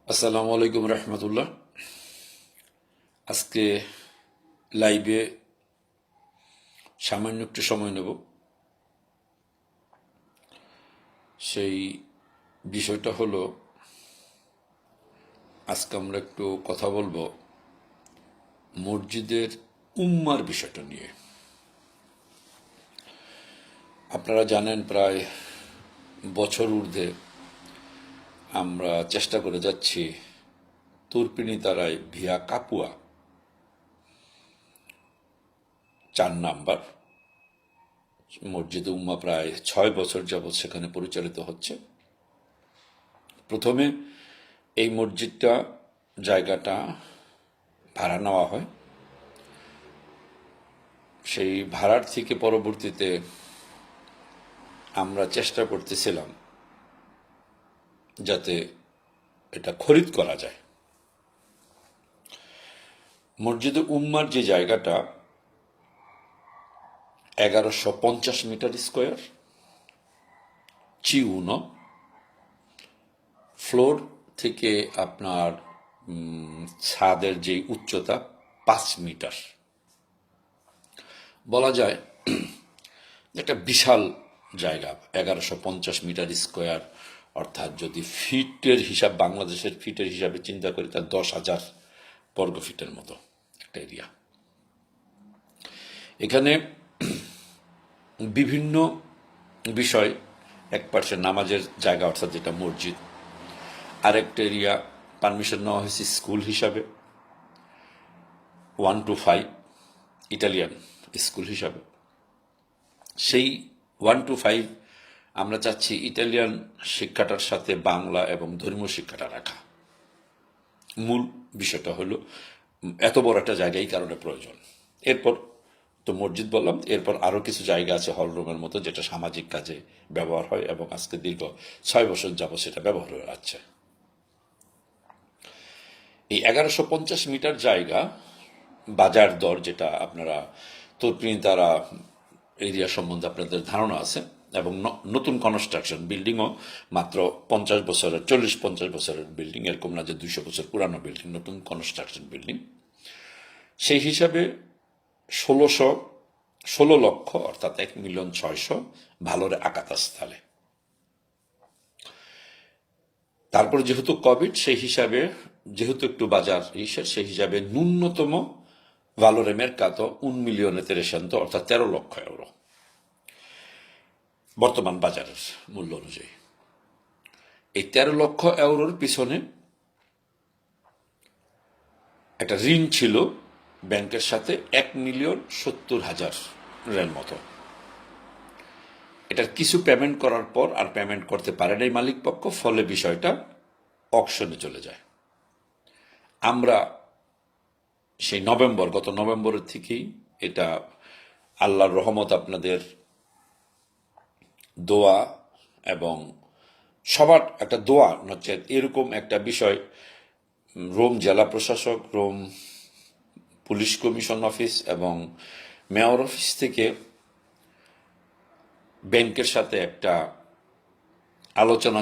আসসালামু আলাইকুম রহমতুল্লাহ। আজকে লাইভে সামান্য একটু সময় নেব। সেই বিষয়টা হলো, আজকে আমরা একটু কথা বলবো মসজিদের উম্মার বিষয়টা নিয়ে। আপনারা জানেন, প্রায় বছর ঊর্ধ্বে আমরা চেষ্টা করে যাচ্ছি তুর্পিনিতারায় ভিয়া কাপুয়া 4 নাম্বার মসজিদে উম্মা প্রায় 6 বছর যাবৎ সেখানে পরিচালিত হচ্ছে। প্রথমে এই মসজিদটা জায়গাটা ভাড়া নেওয়া হয়। সেই ভাড়ার থেকে পরবর্তীতে আমরা চেষ্টা করতেছিলাম যাতে এটা খরিদ করা যায়। মসজিদে উম্মার যে জায়গাটা 1150 মিটার স্কোয়ার, চিউন, ফ্লোর থেকে আপনার ছাদের যে উচ্চতা 5 মিটার, বলা যায় একটা বিশাল জায়গা। 1150 মিটার স্কোয়ার অর্থাৎ যদি ফিটের হিসাব, বাংলাদেশের ফিটের হিসাবে চিন্তা করি, তার 10,000 বর্গ ফিটের মতো একটা এরিয়া। এখানে বিভিন্ন বিষয়, এক পাশে নামাজের জায়গা অর্থাৎ যেটা মসজিদ, আরেকটা এরিয়া পারমিশন নেওয়া হয়েছে স্কুল হিসাবে, 1 to 5 ইটালিয়ান স্কুল হিসাবে। সেই 1 to 5 আমরা চাচ্ছি ইটালিয়ান শিক্ষাটার সাথে বাংলা এবং ধর্মীয় শিক্ষাটা রাখা। মূল বিষয়টা হলো এত বড় একটা জায়গা এই কারণে প্রয়োজন। এরপর তো মসজিদ বললাম, এরপর আরো কিছু জায়গা আছে হলরুমের মতো, যেটা সামাজিক কাজে ব্যবহার হয় এবং আজকে দীর্ঘ 6 বছর যাবত সেটা ব্যবহার হয়ে যাচ্ছে। এই 1150 মিটার জায়গা বাজার দর, যেটা আপনারা তারা এরিয়া সম্বন্ধে আপনাদের ধারণা আছে, এবং নতুন কনস্ট্রাকশন বিল্ডিংও মাত্র 50 বছরের, 40-50 বছরের বিল্ডিং, এরকম না যে 200 বছর পুরানো বিল্ডিং, নতুন কনস্ট্রাকশন বিল্ডিং। সেই হিসাবে 16 লক্ষ অর্থাৎ 1,600,000 ভালোরে আকাতাস্থলে। তারপর যেহেতু কোভিড, সেই হিসাবে যেহেতু একটু বাজার সেই হিসাবে ন্যূনতম valore mercato 1.300.000 অর্থাৎ 13 লক্ষ ইউরো বর্তমান বাজারের মূল্য অনুযায়ী। এই 13 লক্ষ ইউরোর পিছনে একটা ঋণ ছিল ব্যাংকের সাথে 1,70,000 মতো। এটার কিছু পেমেন্ট করার পর আর পেমেন্ট করতে পারে নাই মালিক পক্ষ, ফলে বিষয়টা অকশনে চলে যায়। আমরা সেই গত নভেম্বরের থেকেই এটা, আল্লাহর রহমত, আপনাদের দোয়া এবং সবার একটা দোয়া হচ্ছে এরকম একটা বিষয়, রোম জেলা প্রশাসক, রোম পুলিশ কমিশন অফিস এবং মেয়র অফিস থেকে ব্যাংকের সাথে একটা আলোচনা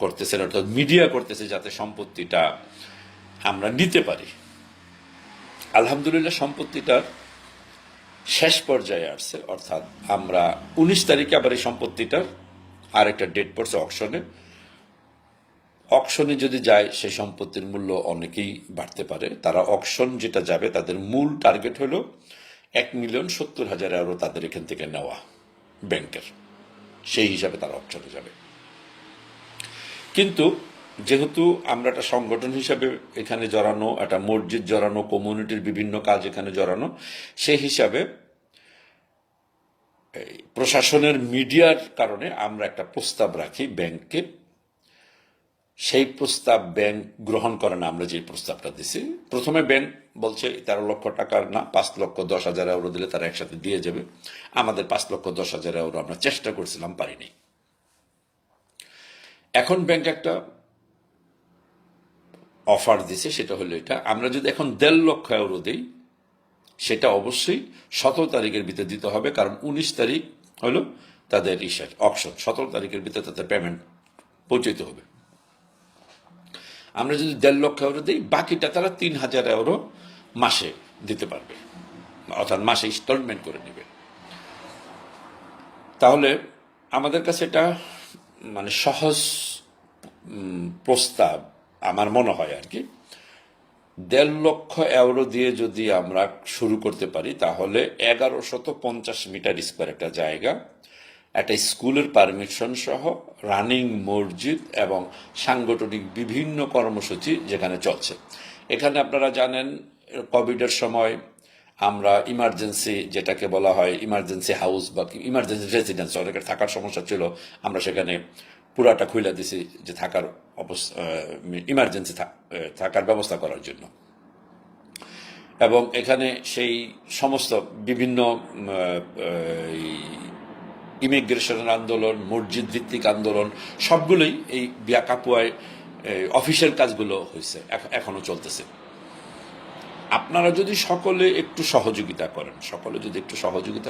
করতেছে, অর্থাৎ মিডিয়া করতেছে, যাতে সম্পত্তিটা আমরা নিতে পারি। আলহামদুলিল্লাহ সম্পত্তিটার শেষ পর্যায়ে আসছে, অর্থাৎ আমরা 19 তারিখে আবার এই সম্পত্তিটার আরেকটা ডেট পড়ছে অকশনে। অকশনে যদি যায় সেই সম্পত্তির মূল্য অনেকেই বাড়তে পারে। তারা অকশন যেটা যাবে, তাদের মূল টার্গেট হলো 1,70,000 ইউরো তাদের এখান থেকে নেওয়া ব্যাংকের, সেই হিসাবে তারা অকশনে যাবে। কিন্তু যেহেতু আমরা একটা সংগঠন হিসাবে এখানে জড়ানো, একটা মসজিদ জড়ানো, কমিউনিটির বিভিন্ন কাজ এখানে জড়ানো, সেই হিসাবে প্রশাসনের মিডিয়ার কারণে আমরা একটা প্রস্তাব রাখি ব্যাংকে। সেই প্রস্তাব ব্যাংক গ্রহণ করে না। আমরা যে প্রস্তাবটা দিছি, প্রথমে ব্যাংক বলছে 13 লক্ষ টাকার না, 5,10,000 ইউরো দিলে তারা একসাথে দিয়ে যাবে। আমাদের 5,10,000 ইউরো আমরা চেষ্টা করছিলাম, পারিনি। এখন ব্যাংক একটা অফার দিছে, সেটা হলো এটা, আমরা যদি এখন 1.5 লক্ষ ইউরো দিই, সেটা অবশ্যই 17 তারিখের ভিতরে দিতে হবে, কারণ 19 তারিখ হলো তাদের অকশন। 17 তারিখের ভিতরে তাদের পেমেন্ট পৌঁছতে হবে। আমরা যদি 1.5 লক্ষ দিই, বাকিটা তারা 3,000 মাসে দিতে পারবে, অর্থাৎ মাসে ইনস্টলমেন্ট করে নেবে। তাহলে আমাদের কাছে এটা সহজ প্রস্তাব আমার মনে হয় আর কি। 1.5 লক্ষ দিয়ে যদি আমরা শুরু করতে পারি, তাহলে 1150 মিটার স্কোয়ার একটা জায়গা, একটা স্কুলের পারমিশন সহ, রানিং মসজিদ এবং সাংগঠনিক বিভিন্ন কর্মসূচি যেখানে চলছে। এখানে আপনারা জানেন কোভিডের সময় আমরা ইমার্জেন্সি, যেটাকে বলা হয় ইমার্জেন্সি হাউস বা ইমার্জেন্সি রেসিডেন্স, অনেকের থাকার সমস্যা ছিল, আমরা সেখানে পুরাটা খুলে দিছি যে থাকার ইমার্জেন্সি থাকার ব্যবস্থা করার জন্য। এবং এখানে সেই সমস্ত বিভিন্ন ইমিগ্রেশনের আন্দোলন, মসজিদ ভিত্তিক আন্দোলন, সবগুলোই এই বিয়া কাপুয়ায় অফিসের কাজগুলো হয়েছে, এখনো চলতেছে। আপনারা যদি সকলে একটু সহযোগিতা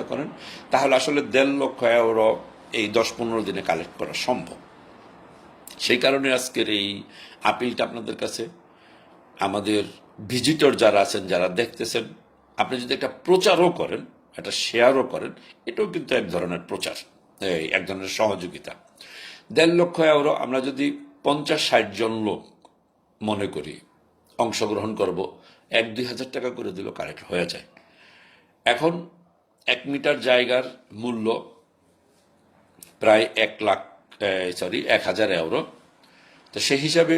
করেন, তাহলে আসলে 1.5 লক্ষ এই 10-15 দিনে কালেক্ট করা সম্ভব। সেই কারণে আজকের এই আপিলটা আপনাদের কাছে। আমাদের ভিজিটর যারা আছেন, যারা দেখতেছেন, আপনি যদি একটা প্রচারও করেন, একটা শেয়ারও করেন, এটাও কিন্তু এক ধরনের প্রচার, এক ধরনের সহযোগিতা। 1.5 লক্ষ আমরা যদি 50-60 জন লোক মনে করি অংশগ্রহণ করব, 1-2 হাজার টাকা করে দিলেও কালেক্ট হয়ে যায়। এখন 1 মিটার জায়গার মূল্য প্রায় 1,000 €। তো সেই হিসাবে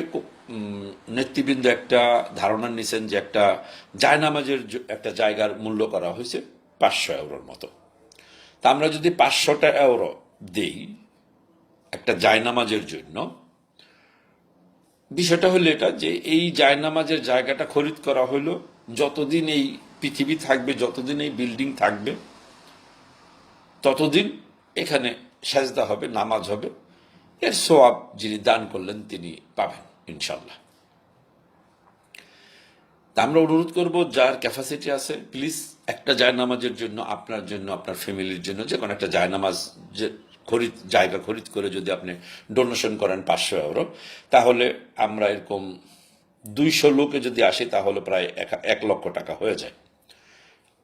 নেতৃবৃন্দ একটা ধারণা নিছেন যে একটা জায়নামাজের একটা জায়গার মূল্য করা হয়েছে 500 € মতো। তা আমরা যদি 500 € দিই একটা জায়নামাজের জন্য, বিষয়টা হলো এটা যে এই জায়নামাজের জায়গাটা খরিদ করা হলো যতদিন এই পৃথিবী থাকবে, যতদিন এই বিল্ডিং থাকবে, ততদিন এখানে সেজদা হবে, নামাজ হবে, এর সওয়াব যিনি দান করলেন তিনি পাবেন ইনশাল্লাহ। তা আমরা অনুরোধ করব, যার ক্যাপাসিটি আছে, প্লিজ একটা জায়নামাজের জন্য, আপনার ফ্যামিলির জন্য যে কোনো একটা জায়নামাজ জায়গা খরিদ করে যদি আপনি ডোনেশন করেন 500 €, তাহলে আমরা এরকম 200 লোকে যদি আসি, তাহলে প্রায় 1 লক্ষ টাকা হয়ে যায়।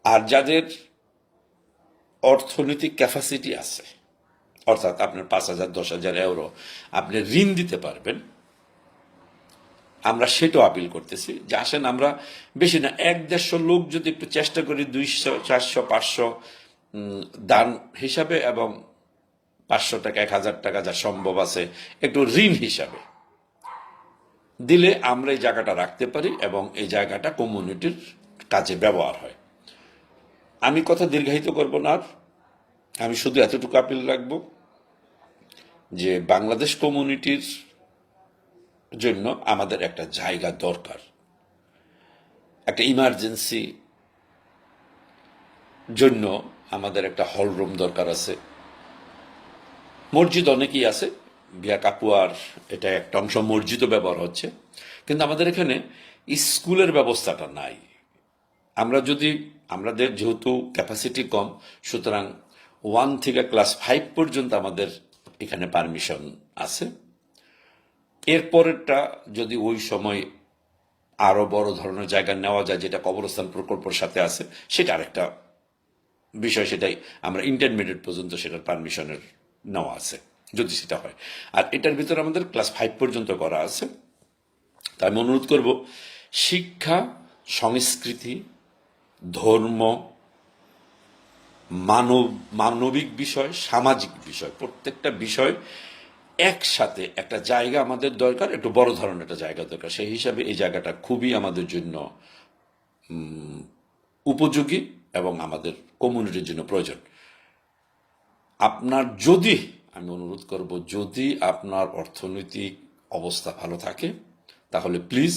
আর যাদের অর্থনৈতিক ক্যাপাসিটি আছে, অর্থাৎ আপনার 5,000-10,000 € আপনি ঋণ দিতে পারবেন, আমরা সেটাও আপিল করতেছি যে আসেন, আমরা বেশি না 1-150 লোক যদি একটু চেষ্টা করি 200, 400, 500 দান হিসাবে, এবং 500 টাকা, 1,000 টাকা যা সম্ভব আছে একটু ঋণ হিসাবে দিলে আমরা এই জায়গাটা রাখতে পারি এবং এই জায়গাটা কমিউনিটির কাজে ব্যবহার হয়। আমি কথা দীর্ঘায়িত করব না, আমি শুধু এতটুকু আপিল রাখবো যে বাংলাদেশ কমিউনিটির জন্য আমাদের একটা জায়গা দরকার, একটা ইমার্জেন্সি জন্য আমাদের একটা হল রুম দরকার আছে। মসজিদ অনেকেই আছে, বিয়া কাপুয়ার এটা একটা অংশ মসজিদও ব্যবহার হচ্ছে, কিন্তু আমাদের এখানে স্কুলের ব্যবস্থাটা নাই। আমাদের যেহেতু ক্যাপাসিটি কম, সুতরাং 1 থেকে ক্লাস 5 পর্যন্ত আমাদের এখানে পারমিশন আছে। এরপরেরটা যদি ওই সময় আরো বড় ধরনের জায়গা নেওয়া যায়, যেটা কবরস্থান প্রকল্পের সাথে আছে, সেটা আরেকটা বিষয়। সেটাই আমরা ইন্টারমিডিয়েট পর্যন্ত সেটার পারমিশনের নেওয়া আছে, যদি সেটা হয়। আর এটার ভিতরে আমাদের ক্লাস 5 পর্যন্ত করা আছে। তাই আমি অনুরোধ করব, শিক্ষা, সংস্কৃতি, ধর্ম, মানবিক বিষয়, সামাজিক বিষয়, প্রত্যেকটা বিষয় একসাথে একটা জায়গা আমাদের দরকার, একটু বড় ধরনের একটা জায়গা দরকার। সেই হিসাবে এই জায়গাটা খুবই আমাদের জন্য উপযোগী এবং আমাদের কমিউনিটির জন্য প্রয়োজন। আমি অনুরোধ করব, যদি আপনার অর্থনৈতিক অবস্থা ভালো থাকে, তাহলে প্লিজ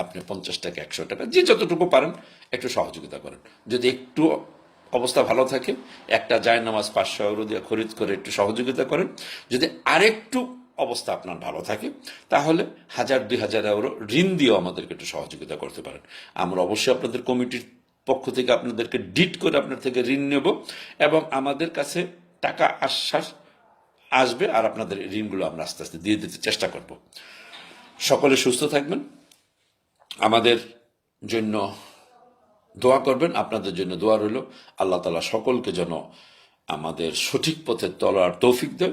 আপনি 50 টাকা, 100 টাকা, যে যতটুকু পারেন একটু সহযোগিতা করেন। যদি একটু অবস্থা ভালো থাকে, একটা জায়নামাজ 500 € দিয়ে খরিদ করে একটু সহযোগিতা করেন। যদি আরেকটু অবস্থা আপনার ভালো থাকে, তাহলে 1,000-2,000 € ঋণ দিয়েও আমাদেরকে একটু সহযোগিতা করতে পারেন। আমরা অবশ্যই আপনাদের কমিটির পক্ষ থেকে আপনাদেরকে ডিট করে আপনার থেকে ঋণ নেব, এবং আমাদের কাছে টাকা আশ্বাস আসবে, আর আপনাদের ঋণগুলো আমরা আস্তে আস্তে দিয়ে দিতে চেষ্টা করব। সকলে সুস্থ থাকবেন, আমাদের জন্য দোয়া করবেন, আপনাদের জন্য দোয়া রইল। আল্লাহ তাআলা সকলকে যেন আমাদের সঠিক পথে চলার তৌফিক দেন।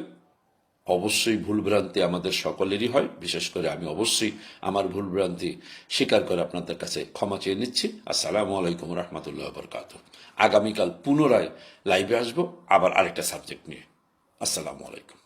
অবশ্যই ভুলভ্রান্তি আমাদের সকলেরই হয়, বিশেষ করে আমি অবশ্যই আমার ভুলভ্রান্তি স্বীকার করে আপনাদের কাছে ক্ষমা চেয়ে নিচ্ছি। আসসালামু আলাইকুম রহমতুল্লাহ বরকাত। আগামীকাল পুনরায় লাইভে আসবো, আবার আরেকটা সাবজেক্ট নিয়ে। আসসালামু আলাইকুম।